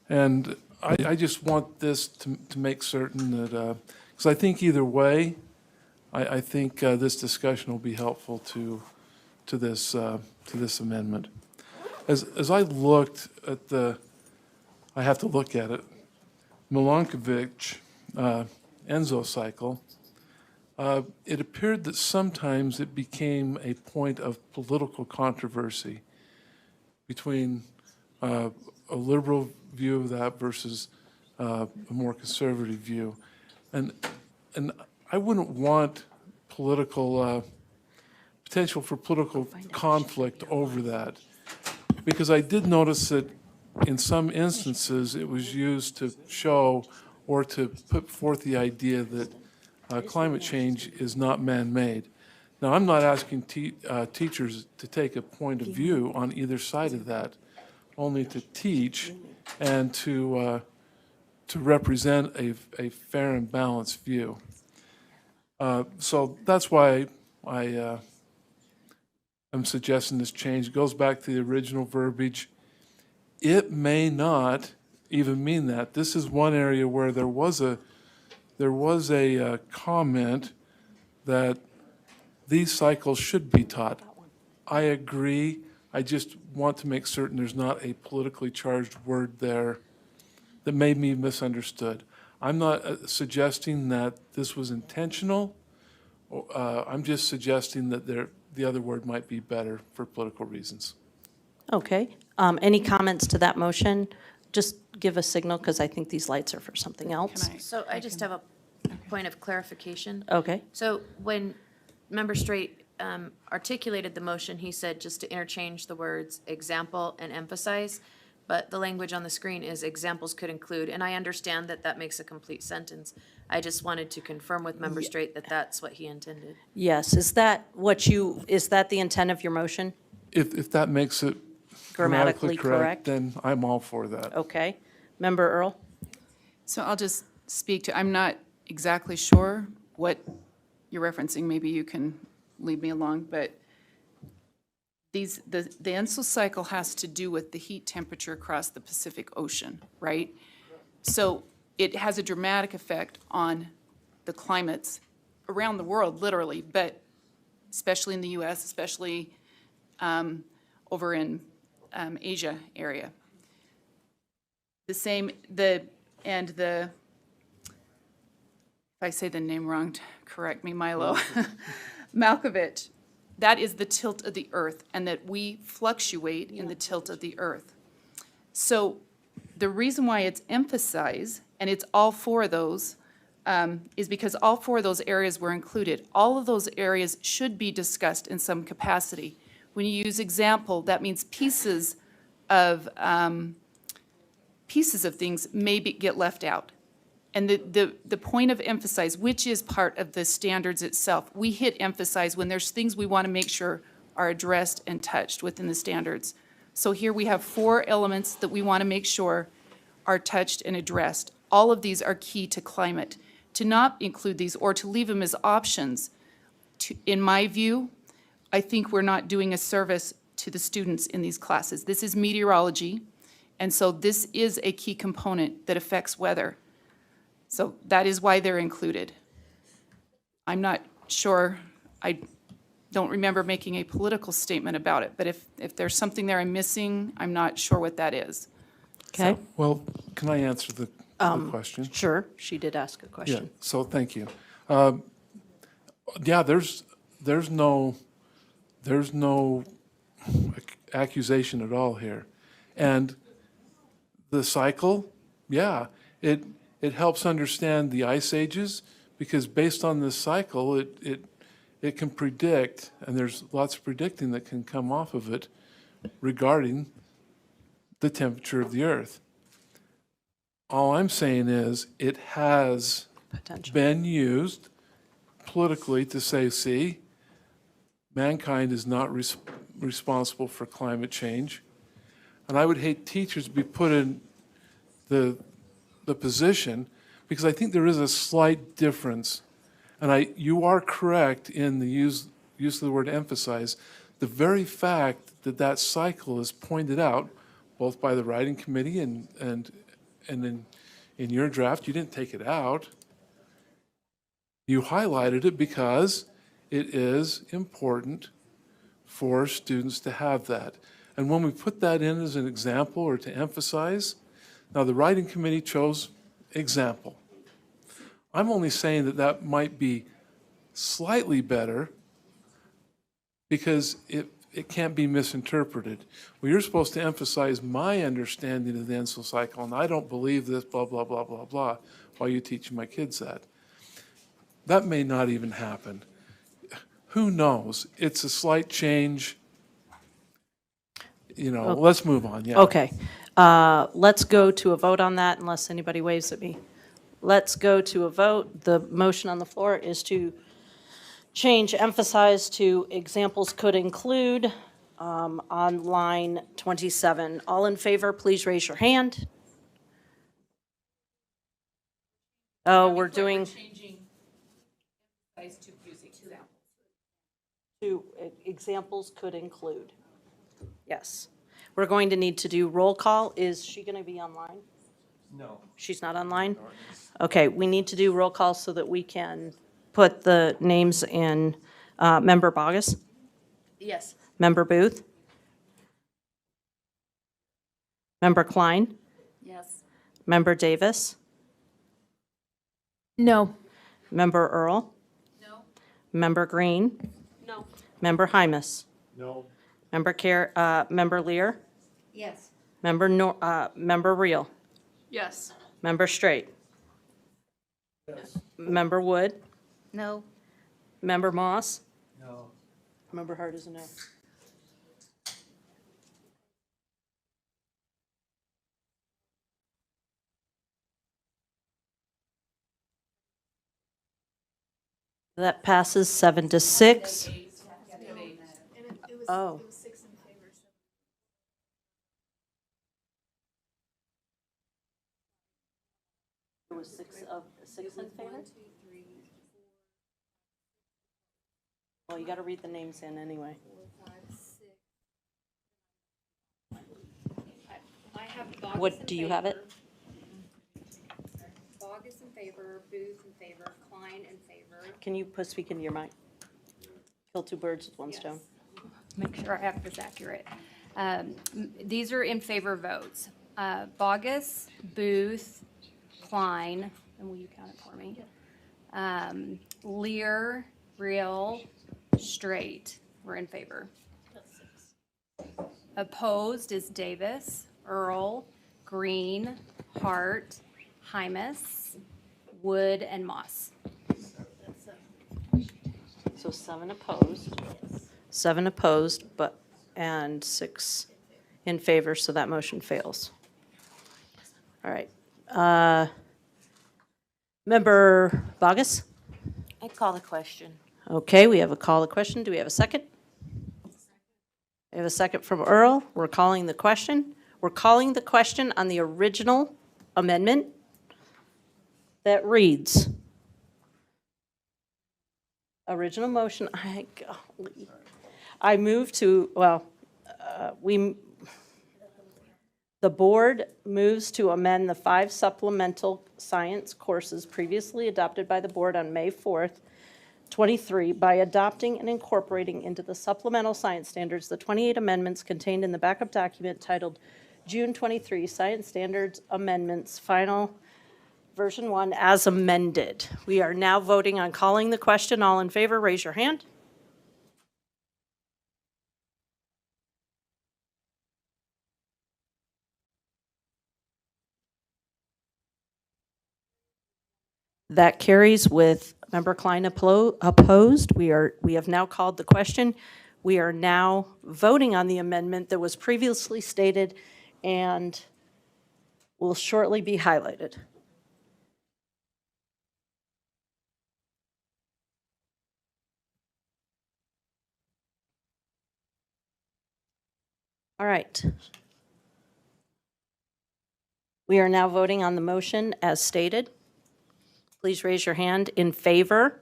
and I just want this to make certain that, because I think either way, I think this discussion will be helpful to this amendment. As I looked at I have to look at it, Milankovitch Enzo cycle, it appeared that sometimes it became a point of political controversy between a liberal view of that versus a more conservative view. And I wouldn't want potential for political conflict over that. Because I did notice that in some instances, it was used to show or to put forth the idea that climate change is not man-made. Now, I'm not asking teachers to take a point of view on either side of that, only to teach and to represent a fair and balanced view. So that's why I'm suggesting this change. It goes back to the original verbiage. It may not even mean that. This is one area where there was a comment that these cycles should be taught. I agree. I just want to make certain there's not a politically charged word there that made me misunderstood. I'm not suggesting that this was intentional. I'm just suggesting that the other word might be better for political reasons. Okay, any comments to that motion? Just give a signal, because I think these lights are for something else. So I just have a point of clarification. Okay, So when Member Straight articulated the motion, he said just to interchange the words example and emphasize, but the language on the screen is examples could include, and I understand that that makes a complete sentence. I just wanted to confirm with Member Straight that that's what he intended. yes, is that the intent of your motion? If that makes it Grammatically correct? then I'm all for that. Okay, Member Earl? So I'll just speak to, I'm not exactly sure what you're referencing. Maybe you can lead me along, but the Enso cycle has to do with the heat temperature across the Pacific Ocean, right? So it has a dramatic effect on the climates around the world, literally, but especially in the US, especially over in Asia area. If I say the name wrong, correct me, Milo. Malkovich, that is the tilt of the earth, and that we fluctuate in the tilt of the earth. So the reason why it's emphasized, and it's all four of those, is because all four of those areas were included. All of those areas should be discussed in some capacity. When you use example, that means pieces of things may get left out. And the point of emphasize, which is part of the standards itself, we hit emphasize when there's things we want to make sure are addressed and touched within the standards. So here we have 4 elements that we want to make sure are touched and addressed. All of these are key to climate. To not include these or to leave them as options, in my view, I think we're not doing a service to the students in these classes. This is meteorology, and so this is a key component that affects weather. So that is why they're included. I'm not sure, I don't remember making a political statement about it, but if there's something there I'm missing, I'm not sure what that is. Okay, Well, can I answer the question? sure, she did ask a Yeah, question. so thank you. Yeah, there's no accusation at all here. And the cycle, yeah, it helps understand the ice ages, because based on this cycle, it can predict, and there's lots of predicting that can come off of it regarding the temperature of the earth. All I'm saying is it has Potential. been used politically to say, see, mankind is not responsible for climate change. And I would hate teachers to be put in the position, because I think there is a slight difference. And you are correct in the use of the word emphasize. The very fact that that cycle is pointed out, both by the writing committee and in your draft, you didn't take it out. You highlighted it because it is important for students to have that. And when we put that in as an example or to emphasize, now the writing committee chose example. I'm only saying that that might be slightly better because it can't be misinterpreted. Well, you're supposed to emphasize my understanding of the Ensel cycle, and I don't believe this, blah, blah, blah, blah, blah, while you teach my kids that. That may not even happen. Who knows? It's a slight change. You know, let's move on, yeah. Okay, let's go to a vote on that unless anybody waves at me. Let's go to a vote. The motion on the floor is to change emphasize to examples could include on line 27. All in favor, please raise your hand. Oh, we're doing to examples could include. Yes. We're going to need to do roll call. Is she going to be online? No. She's not online? Okay, we need to do roll call so that we can put the names in. Member Bogus? Yes. Member Booth? Member Klein? Yes. Member Davis? No. Member Earl? No. Member Green? No. Member Hymus? No. Member Lear? Yes. Member Reel? Yes. Member Straight? Yes. Member Wood? No. Member Moss? No. Member Hart is a no. That passes 7-6. Oh. It was six in favor? Well, you got to read the names in anyway. What, do you have it? Bogus in favor, Booth in favor, Klein in favor. Can you speak into your mic? Kill two birds with one stone. Make sure I have this accurate. These are in favor votes. Bogus, Booth, Klein, and will you count it for me? Lear, Real, Straight, we're in favor. Opposed is Davis, Earl, Green, Hart, Hymus, Wood, and Moss. So 7 opposed. 7 opposed, and 6 in favor, so that motion fails. All right. Member Bogus? I call the question. Okay, we have a call to question. Do we have a second? We have a second from Earl. We're calling the question. We're calling the question on the original amendment that reads, original motion, I move to, the board moves to amend the 5 supplemental science courses previously adopted by the board on May 4th, 23, by adopting and incorporating into the supplemental science standards the 28 amendments contained in the backup document titled June 23 Science Standards Amendments, Final Version 1 as amended. We are now voting on calling the question. All in favor, raise your hand. That carries with Member Klein opposed. We have now called the question. We are now voting on the amendment that was previously stated and will shortly be highlighted. All right. We are now voting on the motion as stated. Please raise your hand in favor.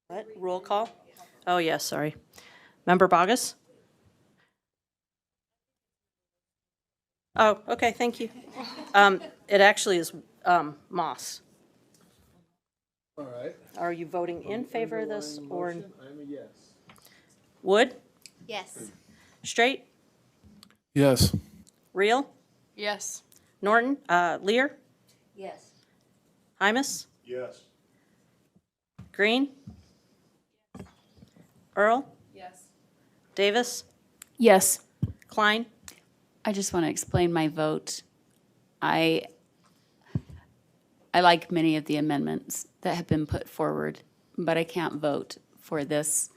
What? Roll call? Oh, yes, sorry. Member Bogus? Oh, okay, thank you. It actually is Moss. All right. Are you voting in favor of this or? I'm a yes. Wood? Yes. Straight? Yes. Real? Yes. Norton? Lear? Yes. Hymus? Yes. Green? Earl? Yes. Davis? Yes. Klein? I just want to explain my vote. I like many of the amendments that have been put forward, but I can't vote for this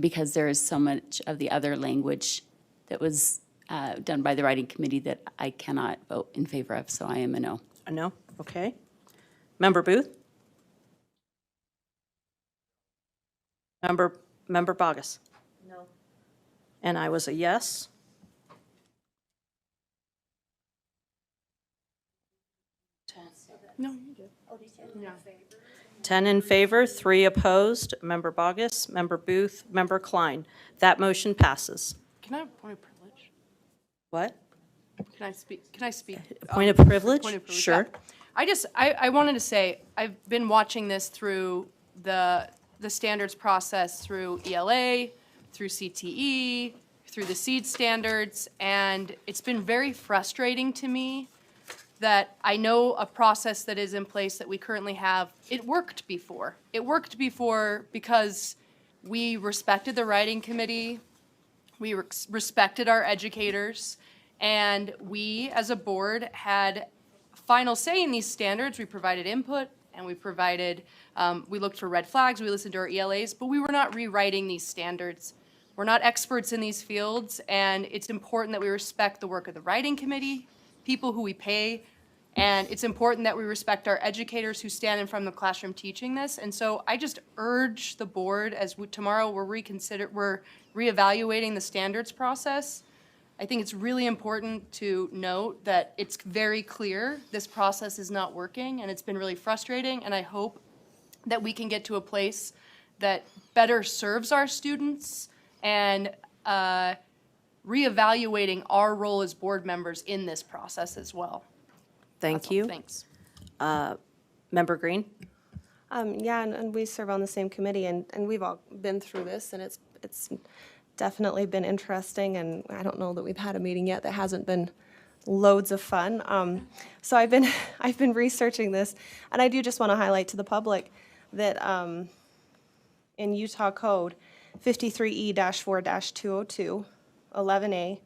because there is so much of the other language that was done by the writing committee that I cannot vote in favor of, so I am a no. A no, okay. Member Booth? Member Bogus? No. And I was a yes. No, you did. 10 in favor, 3 opposed. Member Bogus, Member Booth, Member Klein. That motion passes. Can I have a point of privilege? What? Can I speak? Can I speak? Point of privilege? Point of privilege, Sure. yeah. I wanted to say, I've been watching this through the standards process through ELA, through CTE, through the SEED standards, and it's been very frustrating to me that I know a process that is in place that we currently have, it worked before. It worked before because we respected the writing committee, we respected our educators, and we, as a board, had final say in these standards. We provided input, and we provided, we looked for red flags, we listened to our ELAs, but we were not rewriting these standards. We're not experts in these fields, and it's important that we respect the work of the writing committee, people who we pay, and it's important that we respect our educators who stand in front of the classroom teaching this. And so I just urge the board, tomorrow we're reevaluating the standards process. I think it's really important to note that it's very clear this process is not working, and it's been really frustrating, and I hope that we can get to a place that better serves our students and reevaluating our role as board members in this process as well. Thank That's all. you. Thanks. Member Green? Yeah, and we serve on the same committee, and we've all been through this, and it's definitely been interesting, and I don't know that we've had a meeting yet that hasn't been loads of fun. So I've been researching this, and I do just want to highlight to the public that in Utah Code 53E-4-202, 11A,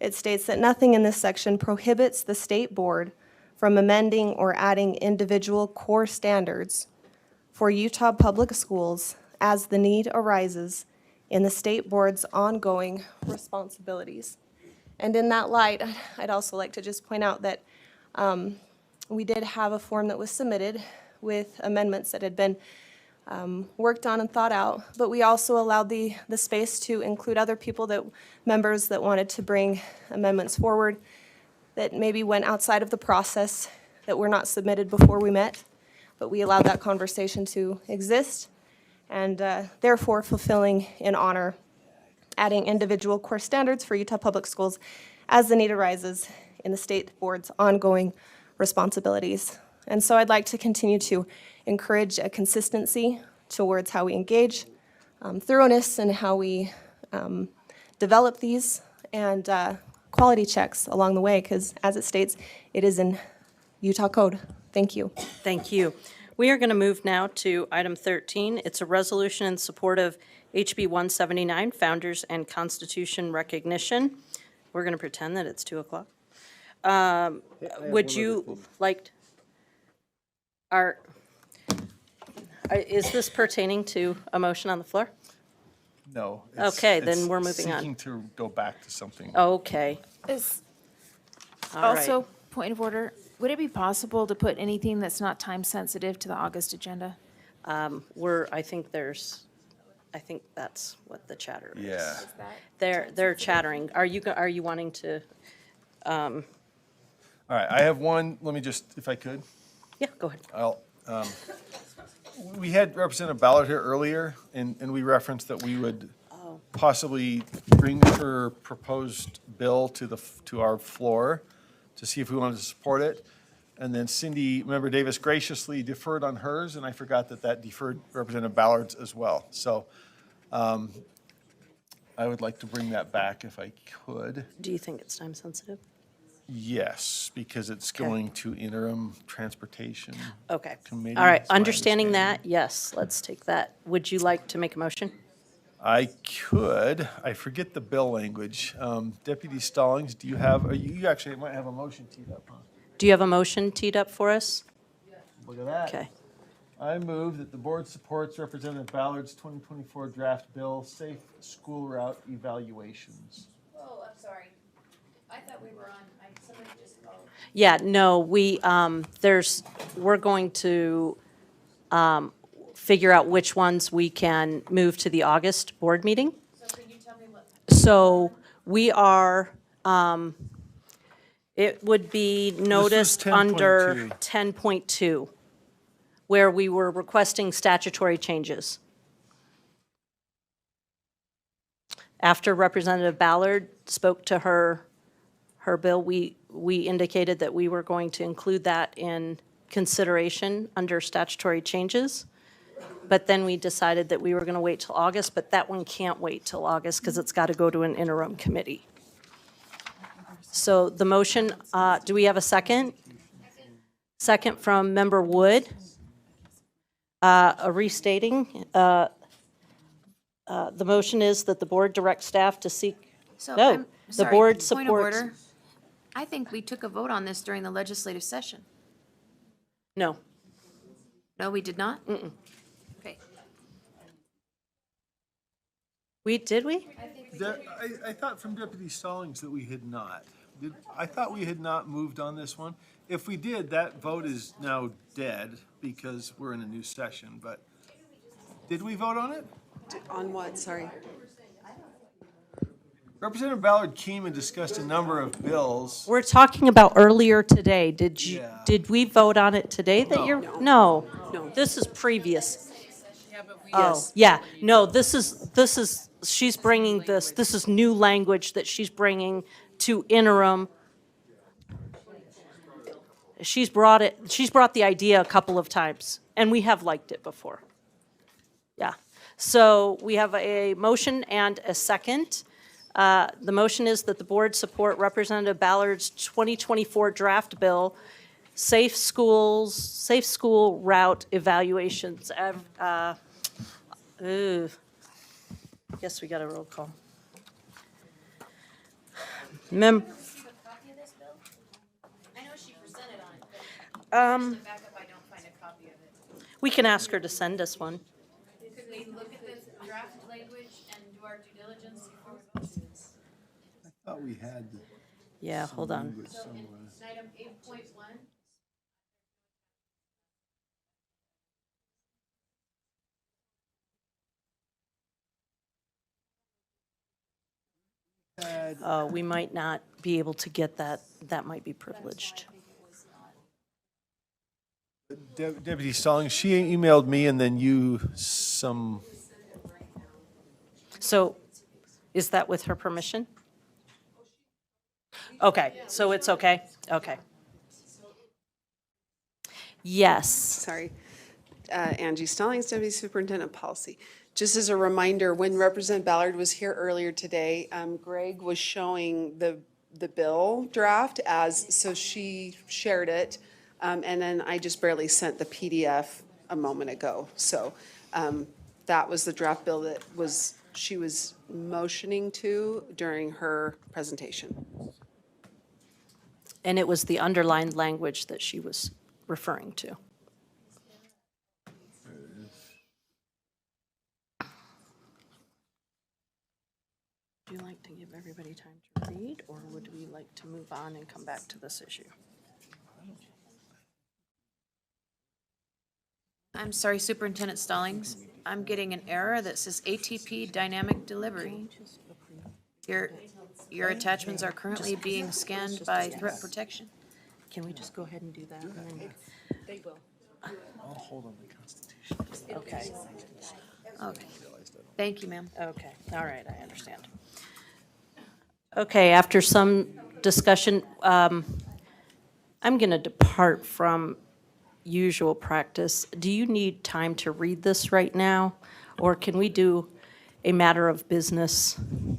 it states that nothing in this section prohibits the state board from amending or adding individual core standards for Utah public schools as the need arises in the state board's ongoing responsibilities. And in that light, I'd also like to just point out that we did have a form that was submitted with amendments that had been worked on and thought out, but we also allowed the space to include other people, members that wanted to bring amendments forward that maybe went outside of the process, that were not submitted before we met, but we allowed that conversation to exist, and therefore fulfilling in honor, adding individual core standards for Utah Public Schools as the need arises in the state board's ongoing responsibilities. And so I'd like to continue to encourage a consistency towards how we engage, thoroughness in how we develop these, and quality checks along the way, because as it states, it is in Utah Code. Thank you. Thank you. We are going to move now to item 13. It's a resolution in support of HB 179, Founders and Constitution Recognition. We're going to pretend that it's 2 o'clock. Would you like, is this pertaining to a motion on the floor? No. Okay, then it's we're moving on. Seeking to go back to something. Okay. Is, All right. also, point of order, would it be possible to put anything that's not time sensitive to the August agenda? I think that's what the chatter is. Yeah. They're chattering. Are you wanting to, All right, I have one, let me just, if I could. yeah, go ahead. We had Representative Ballard here earlier, and we referenced that we would possibly bring her proposed bill to our floor to see if we wanted to support it. And then Cindy, Member Davis graciously deferred on hers, and I forgot that deferred Representative Ballard's as well. So I would like to bring that back if I could. Do you think it's time sensitive? Yes, because it's going to interim transportation. Okay. Committee, All right, is my understanding that, understanding. yes, let's take that. Would you like to make a motion? I could. I forget the bill language. Deputy Stallings, do you have, you actually might have a motion teed up, huh? Do you have a motion teed up for us? Look at that. Okay. I move that the board supports Representative Ballard's 2024 draft bill, Safe School Route Evaluations. Oh, I'm sorry. I thought we were on, somebody just called. Yeah, no, we're going to figure out which ones we can move to the August board meeting. So can you tell me what? So we are, it would be noticed under 10.2, where we were requesting statutory changes. After Representative Ballard spoke to her bill, we indicated that we were going to include that in consideration under statutory changes. But then we decided that we were going to wait till August, but that one can't wait till August because it's got to go to an interim committee. So the motion, do we have a second? Second from Member Wood. Restating, the motion is that the board direct staff to seek, So no, I'm the sorry, board point of supports. order. I think we took a vote on this during the legislative session. No, No, we did not? Okay. did we? I thought from Deputy Stallings that we had not. I thought we had not moved on this one. If we did, that vote is now dead because we're in a new session, but did we vote on it? On what, sorry? Representative Ballard came and discussed a number of bills. We're talking about earlier today. Yeah. Did we vote on it today that you're? No. No. This is previous. Yeah, but we. Oh, yeah. No, this is she's bringing this is new language that she's bringing to interim. She's brought the idea a couple of times, and we have liked it before. Yeah. So we have a motion and a second. The motion is that the board support Representative Ballard's 2024 draft bill, safe school route evaluations. Guess we got a roll call. I know she presented on it. Back up, I don't find a copy of it. We can ask her to send us one. Could we look at this draft language and do our due diligence before we vote? I thought we had. Yeah, hold on. language somewhere. Item 8.1. We might not be able to get that. That might be privileged. Deputy Stallings, she emailed me and then you some. So is that with her permission? Okay, so it's okay? Okay. Yes. Sorry. Angie Stallings, Deputy Superintendent of Policy. Just as a reminder, when Representative Ballard was here earlier today, Greg was showing the bill draft so she shared it. And then I just barely sent the PDF a moment ago. So that was the draft bill that she was motioning to during her presentation. And it was the underlined language that she was referring to. Would you like to give everybody time to read, or would we like to move on and come back to this issue? I'm sorry, Superintendent Stallings. I'm getting an error that says ATP dynamic delivery. Your attachments are currently being scanned by threat protection. Can we just go ahead and do that? They will. I'll hold on the Constitution. Okay, Okay. Thank you, ma'am. okay, all right, I understand. Okay, after some discussion, I'm going to depart from usual practice. Do you need time to read this right now? Or can we do a matter of business?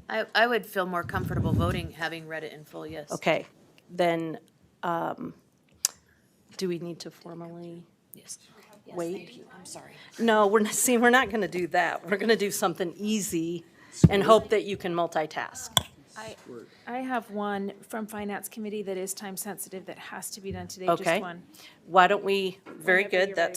I would feel more comfortable voting, having read it in full, yes. Okay, then, do we need to formally Yes. wait? I'm sorry. No, we're not going to do that. We're going to do something easy and hope that you can multitask. I have one from Finance Committee that is time sensitive that has to be done today, Okay. just one. Why don't we, very Whenever good, you're that's